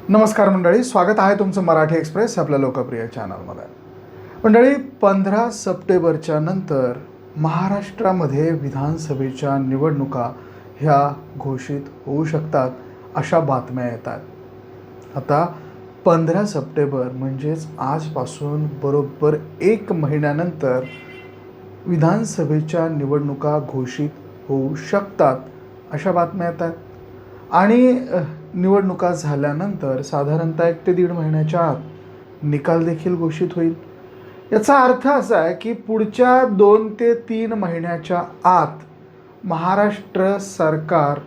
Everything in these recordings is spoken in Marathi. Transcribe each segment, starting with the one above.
नमस्कार मंडळी, स्वागत आहे तुमचं मराठी एक्सप्रेस आपल्या लोकप्रिय चॅनलमध्ये. मंडळी, 15 सप्टेंबरच्या नंतर महाराष्ट्रामध्ये विधानसभेच्या निवडणुका ह्या घोषित होऊ शकतात अशा बातम्या येतात. आता 15 सप्टेंबर म्हणजेच आजपासून बरोबर 1 महिन्यानंतर विधानसभेच्या निवडणुका घोषित होऊ शकतात अशा बातम्या येतात. आणि निवडणुका झाल्यानंतर साधारणतः 1 ते 1.5 महिन्याच्या आत निकाल देखील घोषित होईल. याचा अर्थ असा आहे की पुढच्या 2 ते 3 महिन्याच्या आत महाराष्ट्र सरकार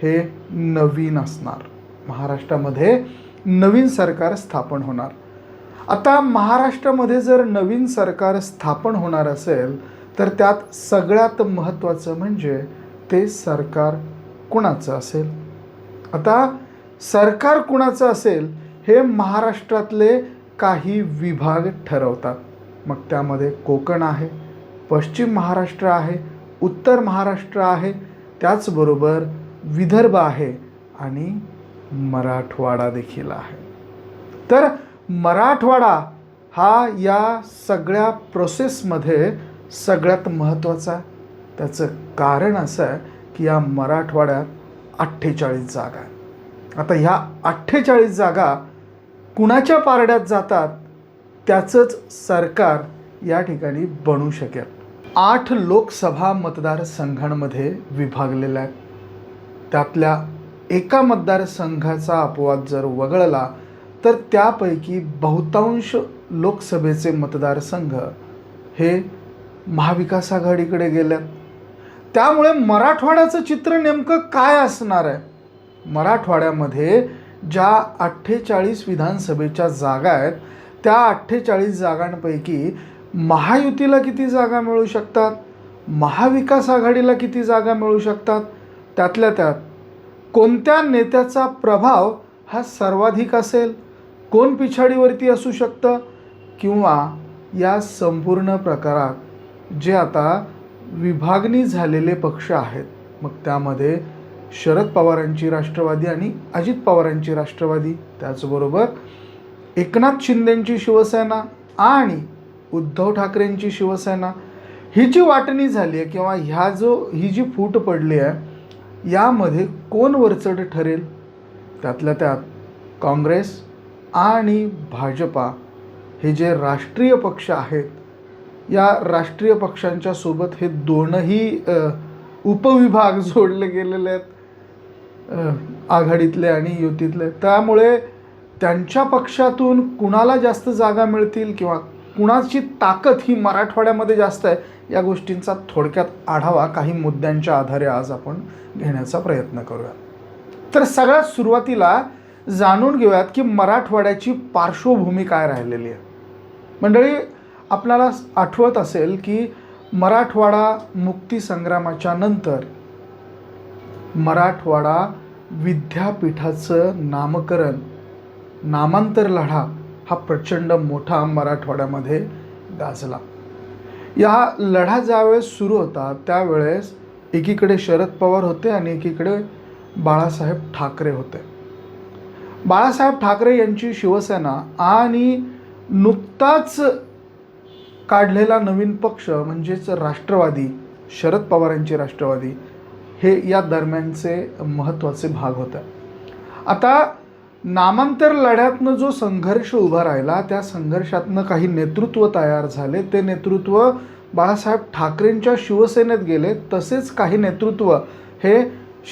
हे नवीन असणार. महाराष्ट्रामध्ये नवीन सरकार स्थापन होणार. आता महाराष्ट्रामध्ये जर नवीन सरकार स्थापन होणार असेल तर त्यात सगळ्यात महत्त्वाचं म्हणजे ते सरकार कुणाचं असेल. आता सरकार कुणाचं असेल हे महाराष्ट्रातले काही विभाग ठरवतात. मग त्यामध्ये कोकण आहे, पश्चिम महाराष्ट्र आहे, उत्तर महाराष्ट्र आहे, त्याचबरोबर विदर्भ आहे आणि मराठवाडा देखील आहे. तर मराठवाडा हा या सगळ्या प्रोसेसमध्ये सगळ्यात महत्त्वाचा आहे. त्याचं कारण असं आहे की या मराठवाड्यात 48 जागा आहेत. आता ह्या 48 जागा कुणाच्या पारड्यात जातात त्याचंच सरकार या ठिकाणी बनू शकेल. 8 लोकसभा मतदारसंघांमध्ये विभागलेल्या आहेत. त्यातल्या एका मतदारसंघाचा अपवाद जर वगळला तर त्यापैकी बहुतांश लोकसभेचे मतदारसंघ हे महाविकास आघाडीकडे गेल्यात. त्यामुळे मराठवाड्याचं चित्र नेमकं काय असणार आहे? मराठवाड्यामध्ये ज्या 48 विधानसभेच्या जागा आहेत त्या 48 जागांपैकी महायुतीला किती जागा मिळू शकतात, महाविकास आघाडीला किती जागा मिळू शकतात, त्यातल्या त्यात कोणत्या नेत्याचा प्रभाव हा सर्वाधिक असेल, कोण पिछाडीवरती असू शकतं, किंवा या संपूर्ण प्रकारात जे आता विभागणी झालेले पक्ष आहेत, मग त्यामध्ये शरद पवारांची राष्ट्रवादी आणि अजित पवारांची राष्ट्रवादी, त्याचबरोबर एकनाथ शिंदेंची शिवसेना आणि उद्धव ठाकरेंची शिवसेना, ही जी वाटणी झाली आहे किंवा ही जी फूट पडली आहे यामध्ये कोण वरचढ ठरेल. त्यातल्या त्यात काँग्रेस आणि भाजपा हे जे राष्ट्रीय पक्ष आहेत, या राष्ट्रीय पक्षांच्या सोबत हे दोनही उपविभाग जोडले गेलेले आहेत, आघाडीतले आणि युतीतले. त्यामुळे त्यांच्या पक्षातून कुणाला जास्त जागा मिळतील किंवा कुणाची ताकद ही मराठवाड्यामध्ये जास्त आहे, या गोष्टींचा थोडक्यात आढावा काही मुद्द्यांच्या आधारे आज आपण घेण्याचा प्रयत्न करूया. तर सगळ्यात सुरुवातीला जाणून घेऊयात की मराठवाड्याची पार्श्वभूमी काय राहिलेली आहे. मंडळी, आपल्याला आठवत असेल की मराठवाडा मुक्तीसंग्रामाच्या नंतर मराठवाडा विद्यापीठाचं नामांतर लढा हा प्रचंड मोठा मराठवाड्यामध्ये गाजला. या लढा ज्यावेळेस सुरू होता त्यावेळेस एकीकडे शरद पवार होते आणि एकीकडे बाळासाहेब ठाकरे होते. बाळासाहेब ठाकरे यांची शिवसेना आणि नुकताच काढलेला नवीन पक्ष म्हणजेच राष्ट्रवादी, शरद पवारांची राष्ट्रवादी, हे या दरम्यानचे महत्त्वाचे भाग होते. आता नामांतर लढ्यातनं जो संघर्ष उभा राहिला त्या संघर्षातनं काही नेतृत्व तयार झाले. ते नेतृत्व बाळासाहेब ठाकरेंच्या शिवसेनेत गेले, तसेच काही नेतृत्व हे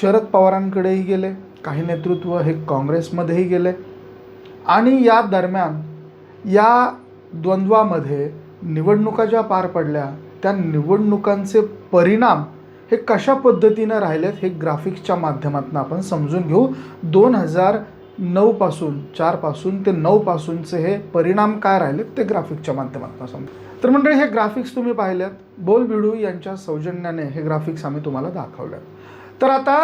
शरद पवारांकडेही गेले, काही नेतृत्व हे काँग्रेसमध्येही गेले. आणि या दरम्यान या द्वंद्वामध्ये निवडणुका ज्या पार पडल्या त्या निवडणुकांचे परिणाम हे कशा पद्धतीनं राहिलेत हे ग्राफिक्सच्या माध्यमातून आपण समजून घेऊ. 2009 पासून 4 पासून ते 9 पासूनचे हे परिणाम काय राहिलेत ते ग्राफिक्सच्या माध्यमातून समजू. तर मंडळी, हे ग्राफिक्स तुम्ही पाहिल्यात. बोल भिडू यांच्या सौजन्याने हे ग्राफिक्स आम्ही तुम्हाला दाखवल्यात. तर आता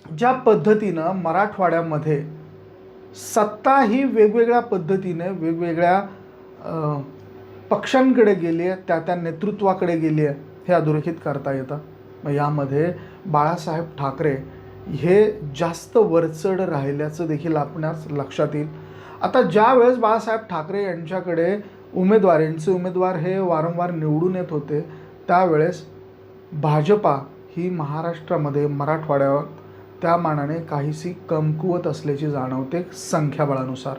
ज्या पद्धतीनं मराठवाड्यामध्ये सत्ता ही वेगवेगळ्या पद्धतीने वेगवेगळ्या पक्षांकडे गेली आहे, त्या नेतृत्वाकडे गेली आहे, हे अधोरेखित करता येतं. मग यामध्ये बाळासाहेब ठाकरे हे जास्त वरचढ राहिल्याचं देखील आपणास लक्षात येईल. आता ज्या वेळेस बाळासाहेब ठाकरे यांच्याकडे यांचे उमेदवार हे वारंवार निवडून येत होते, त्यावेळेस भाजपा ही महाराष्ट्रामध्ये मराठवाड्यावर त्या मानाने काहीशी कमकुवत असल्याची जाणवते संख्याबळानुसार.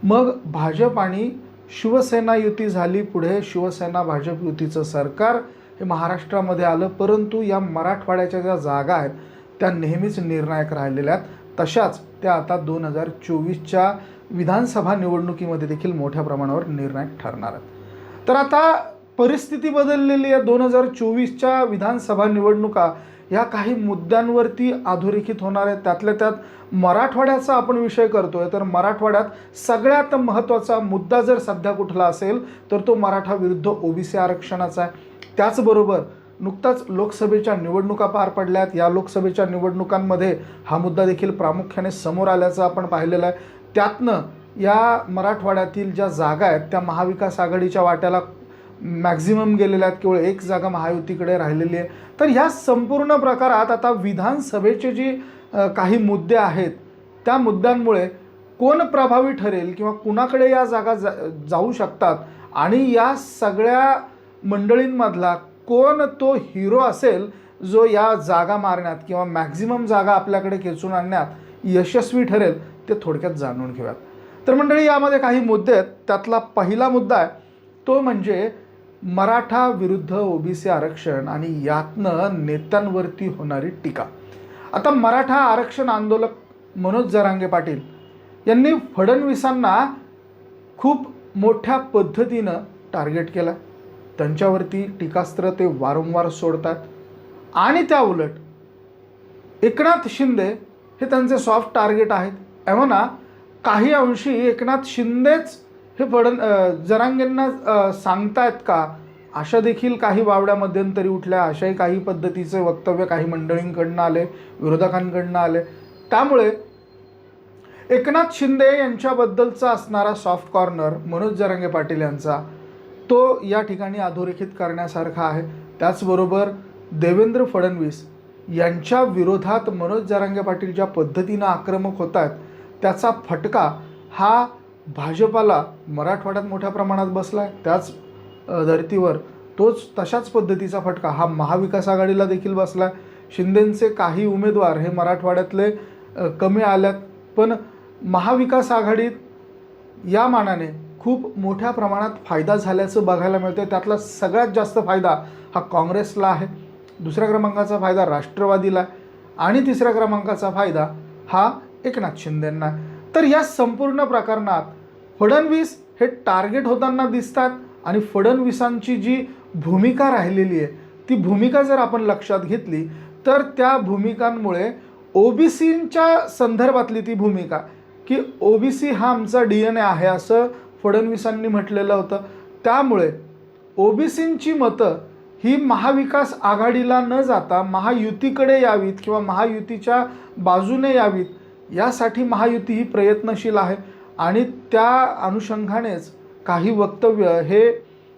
मग भाजप आणि शिवसेना युती झाली, पुढे शिवसेना भाजप युतीचं सरकार हे महाराष्ट्रामध्ये आलं, परंतु या मराठवाड्याच्या ज्या जागा आहेत त्या नेहमीच निर्णायक राहिलेल्या आहेत. तशाच त्या आता 2024च्या विधानसभा निवडणुकीमध्ये देखील मोठ्या प्रमाणावर निर्णायक ठरणार आहेत. तर आता परिस्थिती बदललेली आहे. 2024च्या विधानसभा निवडणुका ह्या काही मुद्द्यांवरती अधोरेखित होणार आहेत. त्यातल्या त्यात मराठवाड्याचा आपण विषय करतोय, तर मराठवाड्यात सगळ्यात महत्त्वाचा मुद्दा जर सध्या कुठला असेल तर तो मराठा विरुद्ध ओबीसी आरक्षणाचा आहे. त्याचबरोबर नुकताच लोकसभेच्या निवडणुका पार पडल्यात. या लोकसभेच्या निवडणुकांमध्ये हा मुद्दा देखील प्रामुख्याने समोर आल्याचं आपण पाहिलेलं आहे. त्यातनं या मराठवाड्यातील ज्या जागा आहेत त्या महाविकास आघाडीच्या वाट्याला मॅक्झिमम गेलेल्या आहेत, केवळ एक जागा महायुतीकडे राहिलेली आहे. तर ह्या संपूर्ण प्रकारात आता विधानसभेचे जी काही मुद्दे आहेत त्या मुद्द्यांमुळे कोण प्रभावी ठरेल किंवा कुणाकडे या जागा जाऊ शकतात आणि या सगळ्या मंडळींमधला कोण तो हिरो असेल जो या जागा मारण्यात किंवा मॅक्झिमम जागा आपल्याकडे खेचून आणण्यात यशस्वी ठरेल, ते थोडक्यात जाणून घेऊयात. तर मंडळी, यामध्ये काही मुद्दे आहेत. त्यातला पहिला मुद्दा आहे तो म्हणजे मराठा विरुद्ध ओबीसी आरक्षण आणि यातनं नेत्यांवरती होणारी टीका. आता मराठा आरक्षण आंदोलक मनोज जरांगे पाटील यांनी फडणवीसांना खूप मोठ्या पद्धतीनं टार्गेट केलं. त्यांच्यावरती टीकास्त्र ते वारंवार सोडतात आणि त्या उलट एकनाथ शिंदे हे त्यांचे सॉफ्ट टार्गेट आहेत. एव्हाना काही अंशी एकनाथ शिंदेच हे जरांगेंना सांगतायत का, अशा देखील काही वावड्या मध्यंतरी उठल्या. अशाही काही पद्धतीचे वक्तव्य काही मंडळींकडनं आले, विरोधकांकडनं आले. त्यामुळे एकनाथ शिंदे यांच्याबद्दलचा असणारा सॉफ्ट कॉर्नर मनोज जरांगे पाटील यांचा तो या ठिकाणी अधोरेखित करण्यासारखा आहे. त्याचबरोबर देवेंद्र फडणवीस यांच्या विरोधात मनोज जरांगे पाटील ज्या पद्धतीनं आक्रमक होत आहेत त्याचा फटका हा भाजपाला मराठवाड्यात मोठ्या प्रमाणात बसला आहे. त्याच धर्तीवर तशाच पद्धतीचा फटका हा महाविकास आघाडीला देखील बसला आहे. शिंदेंचे काही उमेदवार हे मराठवाड्यातले कमी आल्यात, पण महाविकास आघाडीत या मानाने खूप मोठ्या प्रमाणात फायदा झाल्याचं बघायला मिळतं. त्यातला सगळ्यात जास्त फायदा हा काँग्रेसला आहे, दुसऱ्या क्रमांकाचा फायदा राष्ट्रवादीला आहे आणि तिसऱ्या क्रमांकाचा फायदा हा एकनाथ शिंदेंना आहे. तर या संपूर्ण प्रकरणात फडणवीस हे टार्गेट होताना दिसतात आणि फडणवीसांची जी भूमिका राहिलेली आहे ती भूमिका जर आपण लक्षात घेतली तर त्या भूमिकांमुळे ओबीसींच्या संदर्भातली ती भूमिका की ओबीसी हा आमचा DNA आहे असं फडणवीसांनी म्हटलेलं होतं. त्यामुळे ओबीसींची मतं ही महाविकास आघाडीला न जाता महायुतीकडे यावीत किंवा महायुतीच्या बाजूने यावीत यासाठी महायुती ही प्रयत्नशील आहे आणि त्या अनुषंगानेच काही वक्तव्य हे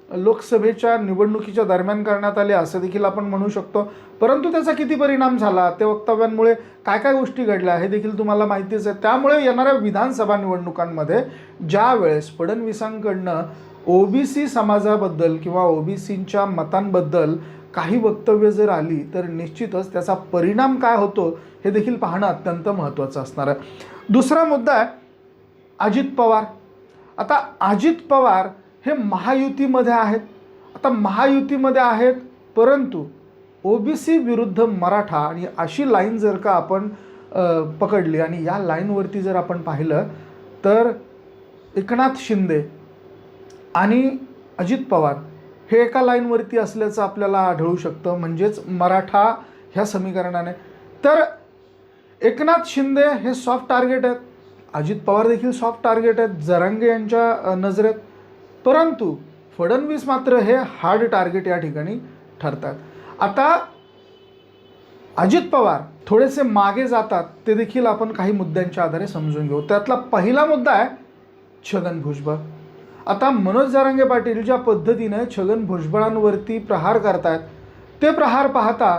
लोकसभेच्या निवडणुकीच्या दरम्यान करण्यात आले असं देखील आपण म्हणू शकतो. परंतु त्याचा किती परिणाम झाला, त्या वक्तव्यांमुळे काय काय गोष्टी घडल्या हे देखील तुम्हाला माहितीच आहे. त्यामुळे येणाऱ्या विधानसभा निवडणुकांमध्ये ज्या वेळेस फडणवीसांकडनं ओबीसी समाजाबद्दल किंवा ओबीसींच्या मतांबद्दल काही वक्तव्य जर आली तर निश्चितच त्याचा परिणाम काय होतो हे देखील पाहणं अत्यंत महत्त्वाचं असणार आहे. दुसरा मुद्दा आहे अजित पवार. आता अजित पवार हे महायुतीमध्ये आहेत. आता महायुतीमध्ये आहेत परंतु ओबीसी विरुद्ध मराठा आणि अशी लाईन जर का आपण पकडली आणि या लाईनवरती जर आपण पाहिलं तर एकनाथ शिंदे आणि अजित पवार हे एका लाईनवरती असल्याचं आपल्याला आढळू शकतं, म्हणजेच मराठा ह्या समीकरणाने. तर एकनाथ शिंदे हे सॉफ्ट टार्गेट आहेत, अजित पवार देखील सॉफ्ट टार्गेट आहेत जरांगे यांच्या नजरेत, परंतु फडणवीस मात्र हे हार्ड टार्गेट या ठिकाणी ठरतात. आता अजित पवार थोडेसे मागे जातात ते देखील आपण काही मुद्द्यांच्या आधारे समजून घेऊ. त्यातला पहिला मुद्दा आहे छगन भुजबळ. आता मनोज जरांगे पाटील ज्या पद्धतीने छगन भुजबळांवरती प्रहार करतायत ते प्रहार पाहता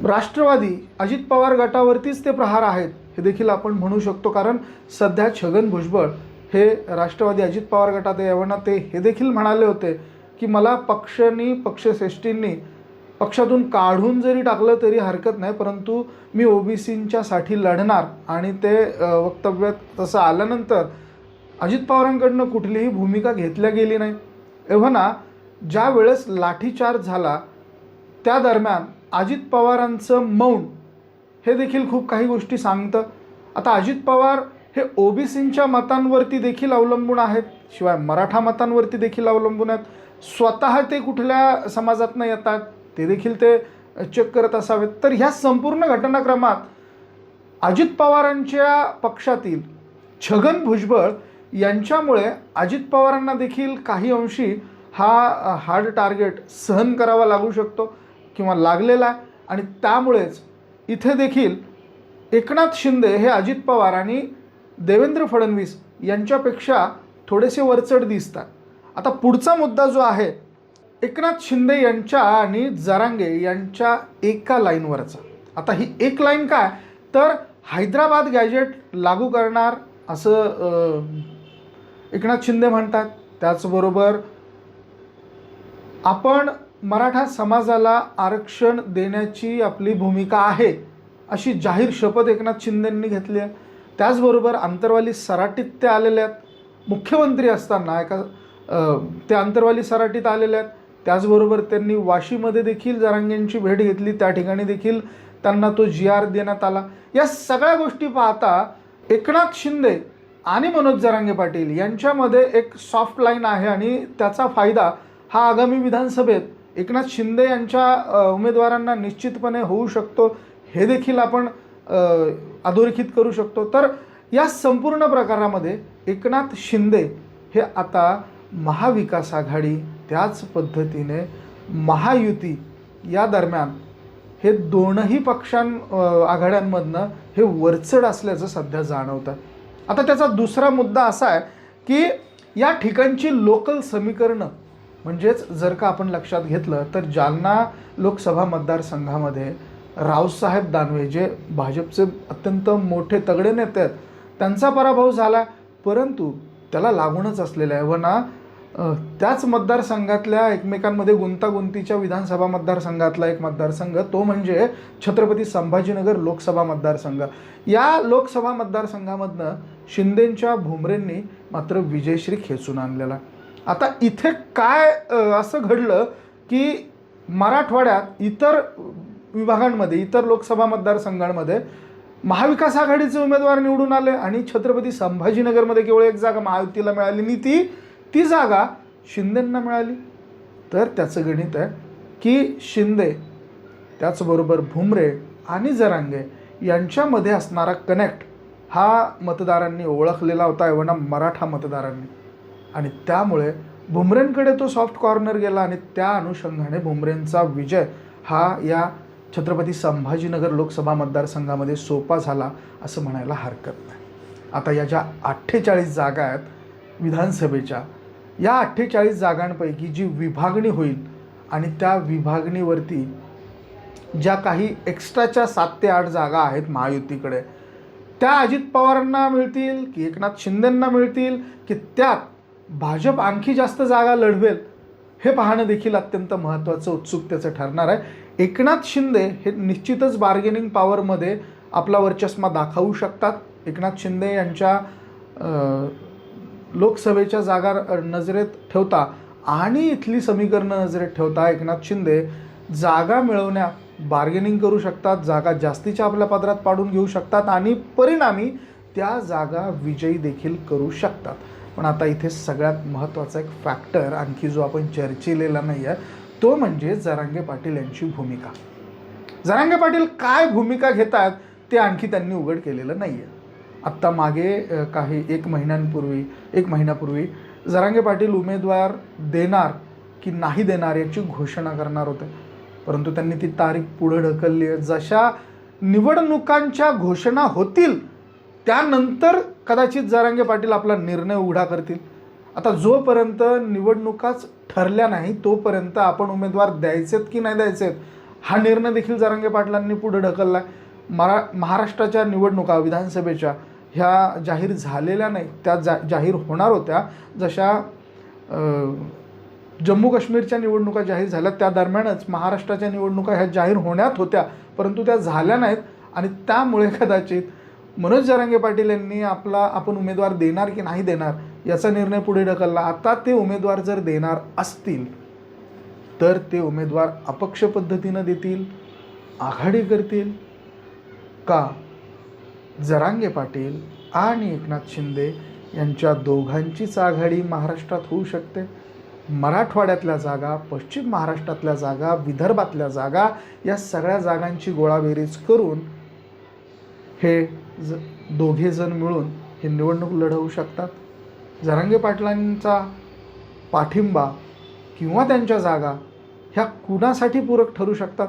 राष्ट्रवादी अजित पवार गटावरतीच ते प्रहार आहेत हे देखील आपण म्हणू शकतो, कारण सध्या छगन भुजबळ हे राष्ट्रवादी अजित पवार गटात येताना ते हे देखील म्हणाले होते की मला पक्षश्रेष्ठींनी पक्षातून काढून जरी टाकलं तरी हरकत नाही, परंतु मी ओबीसींच्या साठी लढणार. आणि ते वक्तव्यात तसं आल्यानंतर अजित पवारांकडनं कुठलीही भूमिका घेतल्या गेली नाही. एव्हाना ज्या वेळेस लाठीचार्ज झाला त्या दरम्यान अजित पवारांचं मौन हे देखील खूप काही गोष्टी सांगतं. आता अजित पवार हे ओबीसींच्या मतांवरती देखील अवलंबून आहेत, शिवाय मराठा मतांवरती देखील अवलंबून आहेत. स्वतः ते कुठल्या समाजातनं येतात ते देखील ते चेक करत असावेत. तर ह्या संपूर्ण घटनाक्रमात अजित पवारांच्या पक्षातील छगन भुजबळ यांच्यामुळे अजित पवारांना देखील काही अंशी हा हार्ड टार्गेट सहन करावा लागू शकतो किंवा लागलेला आहे. आणि त्यामुळेच इथे देखील एकनाथ शिंदे हे अजित पवार आणि देवेंद्र फडणवीस यांच्यापेक्षा थोडेसे वरचढ दिसतात. आता पुढचा मुद्दा जो आहे एकनाथ शिंदे यांच्या आणि जरांगे यांच्या एका लाईनवरचा. आता ही एक लाईन काय तर हैदराबाद गॅजेट लागू करणार असं एकनाथ शिंदे म्हणतात. त्याचबरोबर आपण मराठा समाजाला आरक्षण देण्याची आपली भूमिका आहे अशी जाहीर शपथ एकनाथ शिंदेंनी घेतली आहे. त्याचबरोबर अंतरवाली सराटीत ते आलेले आहेत. मुख्यमंत्री असताना ते अंतरवाली सराटीत आलेले आहेत. त्याचबरोबर त्यांनी वाशीमध्ये देखील जरांगेंची भेट घेतली, त्या ठिकाणी देखील त्यांना तो GR देण्यात आला. या सगळ्या गोष्टी पाहता एकनाथ शिंदे आणि मनोज जरांगे पाटील यांच्यामध्ये एक सॉफ्ट लाईन आहे आणि त्याचा फायदा हा आगामी विधानसभेत एकनाथ शिंदे यांच्या उमेदवारांना निश्चितपणे होऊ शकतो, हे देखील आपण अधोरेखित करू शकतो. तर या संपूर्ण प्रकारामध्ये एकनाथ शिंदे हे आता महाविकास आघाडी त्याच पद्धतीने महायुती या दरम्यान हे दोनही आघाड्यांमधनं हे वरचढ असल्याचं सध्या जाणवतं. आता त्याचा दुसरा मुद्दा असा आहे की या ठिकाणची लोकल समीकरणं, म्हणजेच जर का आपण लक्षात घेतलं तर जालना लोकसभा मतदारसंघामध्ये रावसाहेब दानवे जे भाजपचे अत्यंत मोठे तगडे नेते आहेत त्यांचा पराभव झाला, परंतु त्याला लागूनच असलेला आहे व ना त्याच मतदारसंघातल्या एकमेकांमध्ये गुंतागुंतीच्या विधानसभा मतदारसंघातला एक मतदारसंघ तो म्हणजे छत्रपती संभाजीनगर लोकसभा मतदारसंघ. या लोकसभा मतदारसंघामधनं शिंदेंच्या भुमरेंनी मात्र विजयश्री खेचून आणलेला. आता इथे काय असं घडलं की मराठवाड्यात इतर विभागांमध्ये इतर लोकसभा मतदारसंघांमध्ये महाविकास आघाडीचे उमेदवार निवडून आले आणि छत्रपती संभाजीनगरमध्ये केवळ एक जागा महायुतीला मिळाली आणि ती जागा शिंदेंना मिळाली. तर त्याचं गणित आहे की शिंदे त्याचबरोबर भुमरे आणि जरांगे यांच्यामध्ये असणारा कनेक्ट हा मतदारांनी ओळखलेला होता, एवढा मराठा मतदारांनी. आणि त्यामुळे भुमरेंकडे तो सॉफ्ट कॉर्नर गेला आणि त्या अनुषंगाने भुमरेंचा विजय हा या छत्रपती संभाजीनगर लोकसभा मतदारसंघामध्ये सोपा झाला असं म्हणायला हरकत नाही. आता या ज्या 48 जागा आहेत विधानसभेच्या, या 48 जागांपैकी जी विभागणी होईल आणि त्या विभागणीवरती ज्या काही एक्स्ट्राच्या 7 ते 8 जागा आहेत महायुतीकडे, त्या अजित पवारांना मिळतील की एकनाथ शिंदेंना मिळतील की त्यात भाजप आणखी जास्त जागा लढवेल, हे पाहणं देखील अत्यंत महत्त्वाचं उत्सुकतेचं ठरणार आहे. एकनाथ शिंदे हे निश्चितच बार्गेनिंग पॉवरमध्ये आपला वर्चस्व दाखवू शकतात. एकनाथ शिंदे यांच्या लोकसभेच्या जागा नजरेत ठेवता आणि इथली समीकरणं नजरेत ठेवता एकनाथ शिंदे जागा मिळवण्यात बार्गेनिंग करू शकतात, जागा जास्तीच्या आपल्या पदरात पाडून घेऊ शकतात आणि परिणामी त्या जागा विजयी देखील करू शकतात. पण आता इथे सगळ्यात महत्त्वाचा एक फॅक्टर आणखी जो आपण चर्चिलेला नाही आहे तो म्हणजे जरांगे पाटील यांची भूमिका. जरांगे पाटील काय भूमिका घेत आहेत ते आणखी त्यांनी उघड केलेलं नाही आहे. आत्ता मागे एक महिन्यापूर्वी जरांगे पाटील उमेदवार देणार की नाही देणार याची घोषणा करणार होते, परंतु त्यांनी ती तारीख पुढे ढकलली आहे. जशा निवडणुकांच्या घोषणा होतील त्यानंतर कदाचित जरांगे पाटील आपला निर्णय उघडा करतील. आता जोपर्यंत निवडणुकाच ठरल्या नाही तोपर्यंत आपण उमेदवार द्यायचेत की नाही द्यायचेत हा निर्णय देखील जरांगे पाटलांनी पुढे ढकलला आहे. महाराष्ट्राच्या निवडणुका विधानसभेच्या ह्या जाहीर झालेल्या नाही, त्या जाहीर होणार होत्या. जशा जम्मू काश्मीरच्या निवडणुका जाहीर झाल्या त्या दरम्यानच महाराष्ट्राच्या निवडणुका ह्या जाहीर होण्यात होत्या, परंतु त्या झाल्या नाहीत. आणि त्यामुळे कदाचित मनोज जरांगे पाटील यांनी आपण उमेदवार देणार की नाही देणार याचा निर्णय पुढे ढकलला. आता ते उमेदवार जर देणार असतील तर ते उमेदवार अपक्ष पद्धतीनं देतील, आघाडी करतील, का जरांगे पाटील आणि एकनाथ शिंदे यांच्या दोघांचीच आघाडी महाराष्ट्रात होऊ शकते. मराठवाड्यातल्या जागा, पश्चिम महाराष्ट्रातल्या जागा, विदर्भातल्या जागा, या सगळ्या जागांची गोळाबेरीज करून हे दोघे जण मिळून हे निवडणूक लढवू शकतात. जरांगे पाटलांचा पाठिंबा किंवा त्यांच्या जागा ह्या कुणासाठी पूरक ठरू शकतात,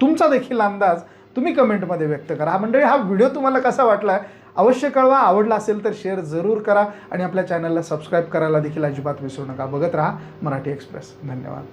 तुमचा देखील अंदाज तुम्ही कमेंटमध्ये व्यक्त करा. मंडळी, हा व्हिडिओ तुम्हाला कसा वाटला आहे अवश्य कळवा. आवडला असेल तर शेअर जरूर करा आणि आपल्या चॅनलला सबस्क्राईब करायला देखील अजिबात विसरू नका. बघत राहा मराठी एक्सप्रेस. धन्यवाद.